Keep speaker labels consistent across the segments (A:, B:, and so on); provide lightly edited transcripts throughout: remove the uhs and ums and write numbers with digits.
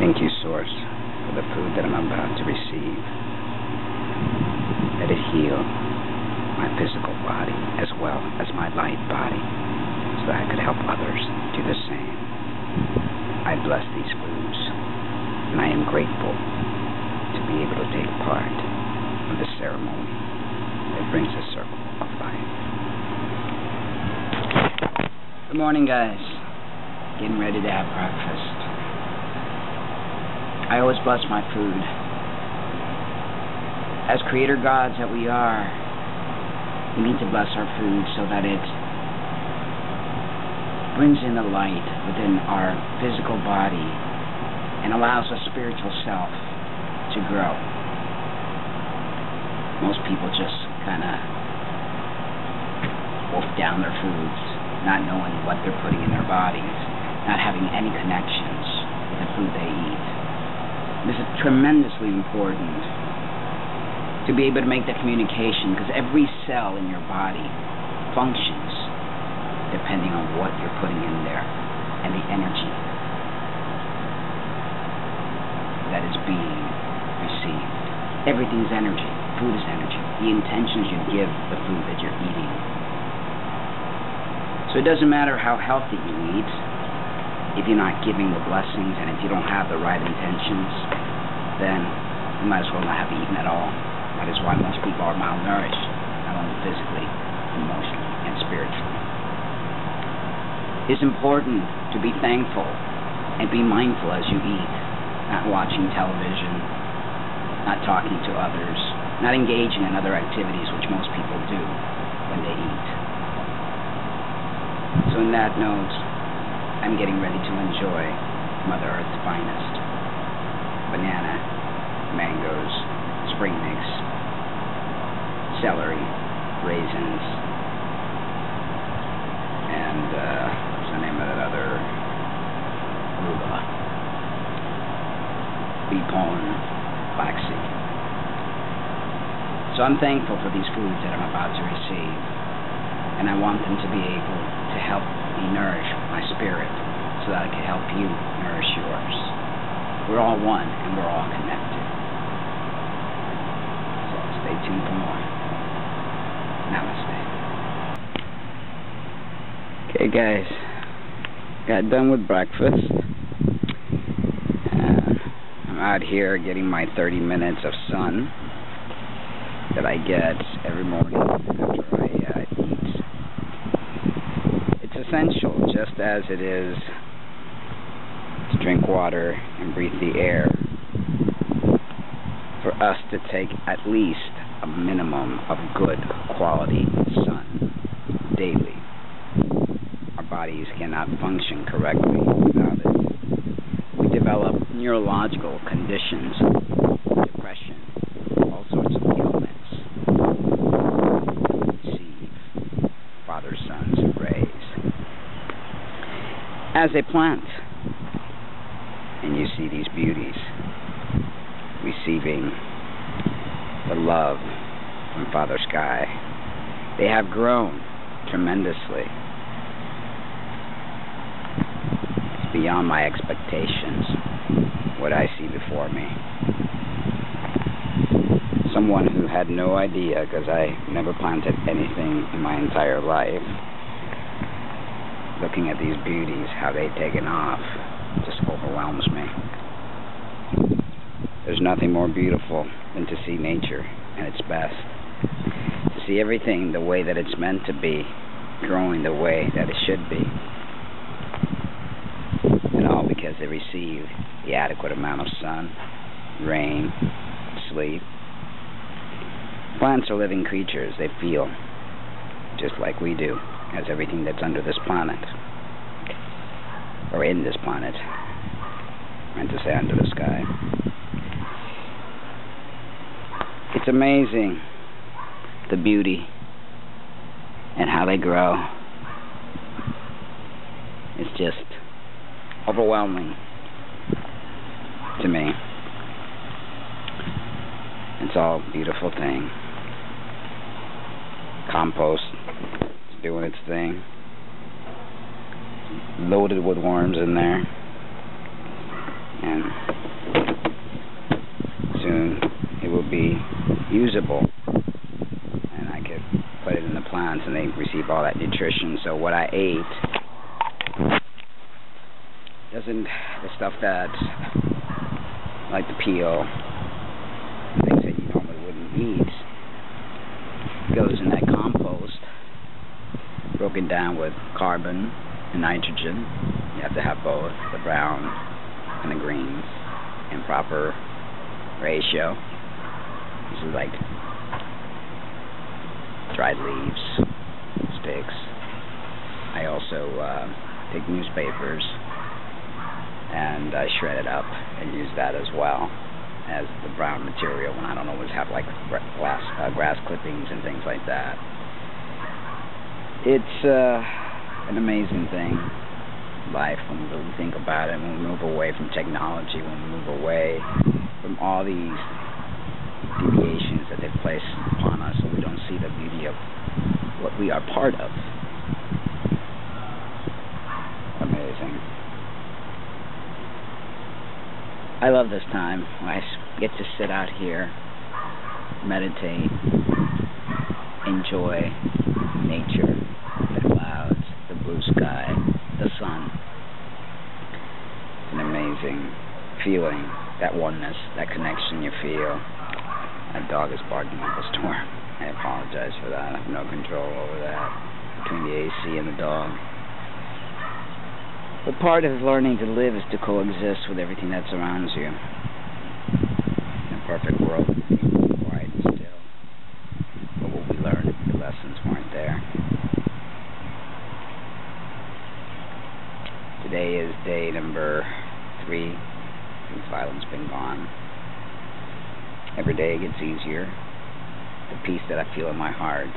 A: Thank you, Source, for the food that I'm about to receive. Let it heal my physical body as well as my light body, so that I could help others do the same. I bless these foods, and I am grateful to be able to take part of the ceremony that brings the circle of life. Good morning, guys. Getting ready to have breakfast. I always bless my food. As creator gods that we are, we need to bless our food so that it brings in the light within our physical body and allows our spiritual self to grow. Most people just kind of wolf down their foods, not knowing what they're putting in their bodies, not having any connections with the food they eat. This is tremendously important to be able to make the communication, because every cell in your body functions depending on what you're putting in there and the energy that is being received. Everything's energy. Food is energy. The intentions you give the food that you're eating. So it doesn't matter how healthy you eat, if you're not giving the blessings and if you don't have the right intentions, then you might as well not have eaten at all. That is why most people are malnourished, not only physically, emotionally, and spiritually. It's important to be thankful and be mindful as you eat, not watching television, not talking to others, not engaging in other activities which most people do when they eat. So in that note, I'm getting ready to enjoy Mother Earth's finest. Banana, mangoes, spring mix, celery, raisins, and what's the name of that other? Arugula. Bee pollen, flaxseed. So I'm thankful for these foods that I'm about to receive, and I want them to be able to help me nourish my spirit so that I can help you nourish yours. We're all one and we're all connected. So stay tuned for more. Namaste. Okay, guys, got done with breakfast. I'm out here getting my 30 minutes of sun that I get every morning after I eat. It's essential, just as it is to drink water and breathe the air, for us to take at least a minimum of good quality sun daily. Our bodies cannot function correctly without it. We develop neurological conditions, depression, all sorts of ailments. Receive Father, Sons, and rays. As a plant, and you see these beauties receiving the love from Father Sky. They have grown tremendously. It's beyond my expectations, what I see before me. Someone who had no idea, because I never planted anything in my entire life, looking at these beauties, how they've taken off, just overwhelms me. There's nothing more beautiful than to see nature at its best. To see everything the way that it's meant to be, growing the way that it should be. And all because they receive the adequate amount of sun, rain, sleep. Plants are living creatures. They feel just like we do, as everything that's under this planet, or in this planet. I meant to say under the sky. It's amazing, the beauty and how they grow. It's just overwhelming to me. It's all a beautiful thing. Compost is doing its thing. Loaded with worms in there. and soon it will be usable, and I could put it in the plants and they receive all that nutrition. So what I ate doesn't, the stuff that, like the peel, things that you normally wouldn't eat, goes in that compost, broken down with carbon and nitrogen. You have to have both, the brown and the greens, in proper ratio. This is like dried leaves, sticks. I also take newspapers and I shred it up and use that as well as the brown material when I don't always have like grass clippings and things like that. It's an amazing thing, life, when we really think about it, when we move away from technology, when we move away from all these deviations that they've placed upon us, and we don't see the beauty of what we are part of. Amazing. I love this time when I get to sit out here, meditate, enjoy nature, the clouds, the blue sky, the sun. It's an amazing feeling, that oneness, that connection you feel. My dog is barking up a storm. I apologize for that. I have no control over that, between the AC and the dog. But part of learning to live is to coexist with everything that surrounds you. In a perfect world, it would be quiet and still. But what we learned, the lessons weren't there. Today is day number 3 since Violent's been gone. Every day it gets easier. The peace that I feel in my heart,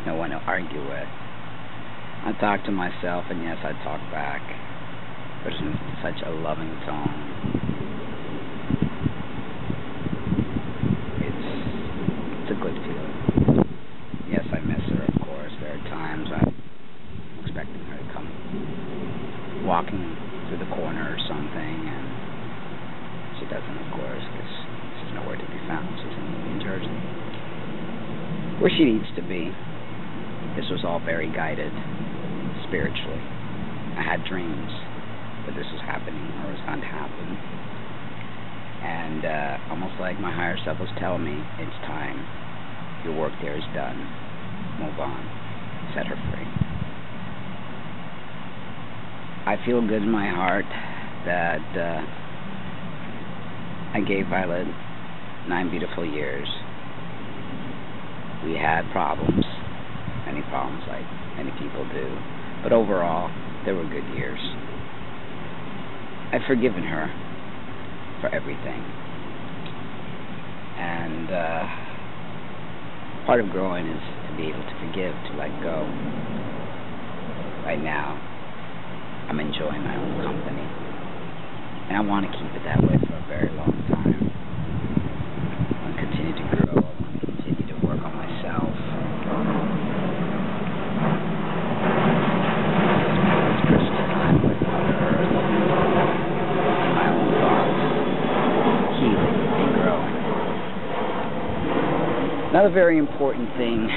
A: no one to argue with. I talk to myself, and yes, I talk back, but in such a loving tone. It's a good feeling. Yes, I miss her, of course. There are times I'm expecting her to come walking through the corner or something, and she doesn't, of course, because she's nowhere to be found. She's in New Jersey, where she needs to be. This was all very guided spiritually. I had dreams that this was happening or was going to happen, and almost like my higher self was telling me, it's time, your work there is done, move on, set her free. I feel good in my heart that I gave Violet 9 beautiful years. We had problems, many problems like many people do, but overall, they were good years. I've forgiven her for everything. And part of growing is to be able to forgive, to let go. Right now, I'm enjoying my own company. And I want to keep it that way for a very long time. I want to continue to grow. I want to continue to work on myself. Another very important thing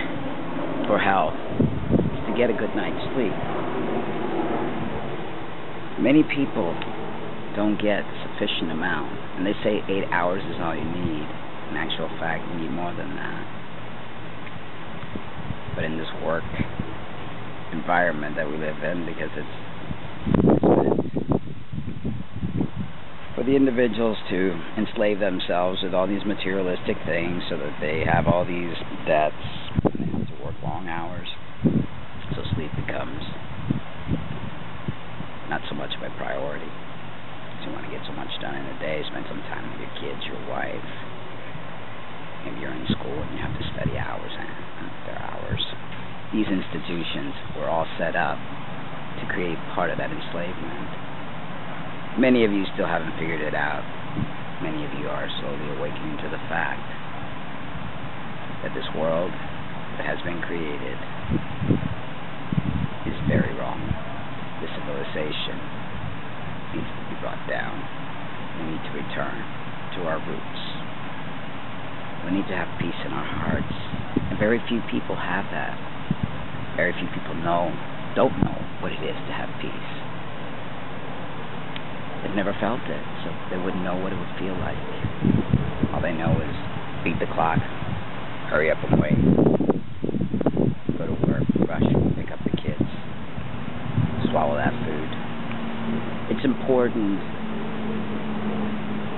A: for health is to get a good night's sleep. Many people don't get a sufficient amount, and they say 8 hours is all you need. In actual fact, you need more than that. But in this work environment that we live in, because it's for the individuals to enslave themselves with all these materialistic things so that they have all these debts and they have to work long hours, so sleep becomes not so much of a priority. You want to get so much done in a day, spend some time with your kids, your wife. Maybe you're in school and you have to study hours and their hours. These institutions were all set up to create part of that enslavement. Many of you still haven't figured it out. Many of you are slowly awakening to the fact that this world that has been created is very wrong. This civilization needs to be brought down. we need to return to our roots. We need to have peace in our hearts. And very few people have that. Very few people don't know what it is to have peace. They've never felt it, so they wouldn't know what it would feel like. All they know is beat the clock, hurry up and wait, go to work, rush, pick up the kids, swallow that food. It's important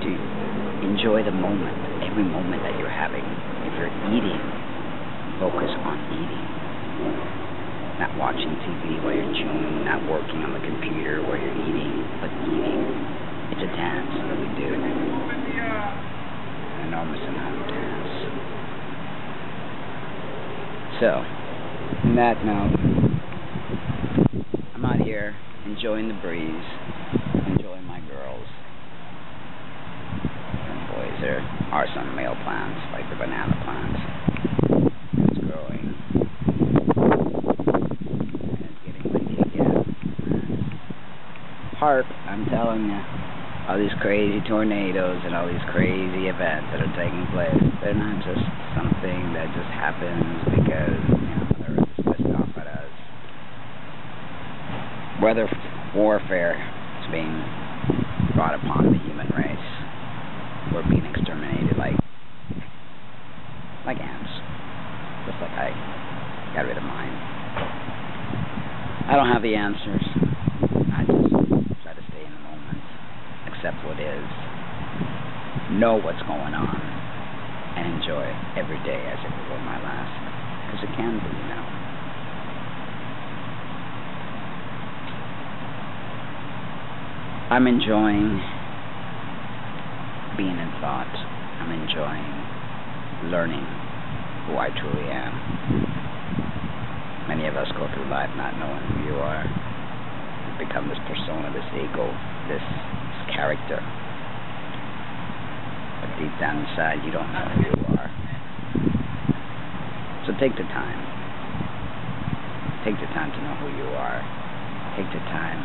A: to enjoy the moment, every moment that you're having. If you're eating, focus on eating. Not watching TV while you're chewing, not working on the computer while you're eating, but eating. It's a dance that we do. An enormous amount of dance. So, on that note, I'm out here enjoying the breeze, enjoying my girls. And boys, there are some male plants, like the banana plants. It's growing. Harp, I'm telling you, all these crazy tornadoes and all these crazy events that are taking place, they're not just something that just happens because, the earth is pissed off at us. Weather warfare is being brought upon the human race. We're being exterminated like ants. Just like I got rid of mine. I don't have the answers. I just try to stay in the moment, accept what is, know what's going on, and enjoy every day as if it were my last. Because it can be, I'm enjoying being in thought. I'm enjoying learning who I truly am. Many of us go through life not knowing who you are. You become this persona, this ego, this character. But deep down inside, you don't know who you are. So take the time. Take the time to know who you are. Take the time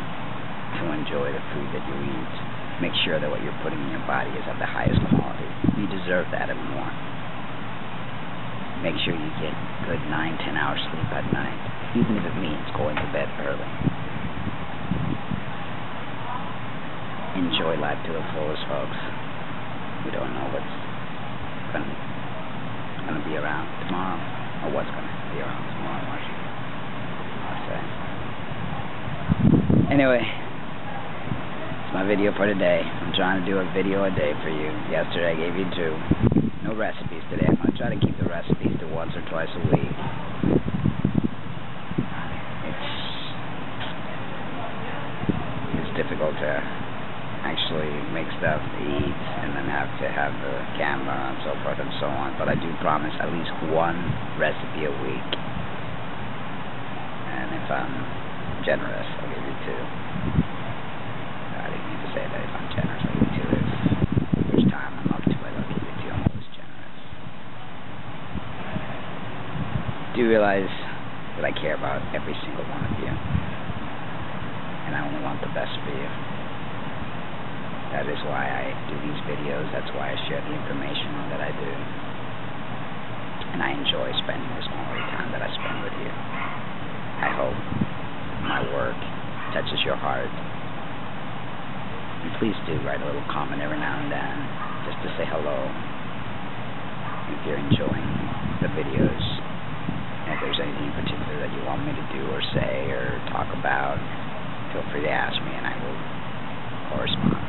A: to enjoy the food that you eat. Make sure that what you're putting in your body is of the highest quality. You deserve that and more. Make sure you get good 9-10 hours sleep at night, even if it means going to bed early. Enjoy life to the fullest, folks. We don't know what's going to be around tomorrow, or what's going to be around tomorrow, I'll say. Anyway, it's my video for today. I'm trying to do a video a day for you. Yesterday I gave you 2. No recipes today. I'm going to try to keep the recipes to once or twice a week. It's difficult to actually make stuff to eat and then have to have the camera and so forth and so on. But I do promise at least 1 recipe a week. And if I'm generous, I'll give you 2. I didn't mean to say that. If I'm generous, I'll give you 2. Which time I'm up to it, I'll give you 2. I'm always generous. Do realize that I care about every single one of you. And I only want the best for you. That is why I do these videos. That's why I share the information that I do. And I enjoy spending this quality time that I spend with you. I hope my work touches your heart. And please do write a little comment every now and then, just to say hello. If you're enjoying the videos, and if there's anything in particular that you want me to do or say or talk about, feel free to ask me and I will correspond.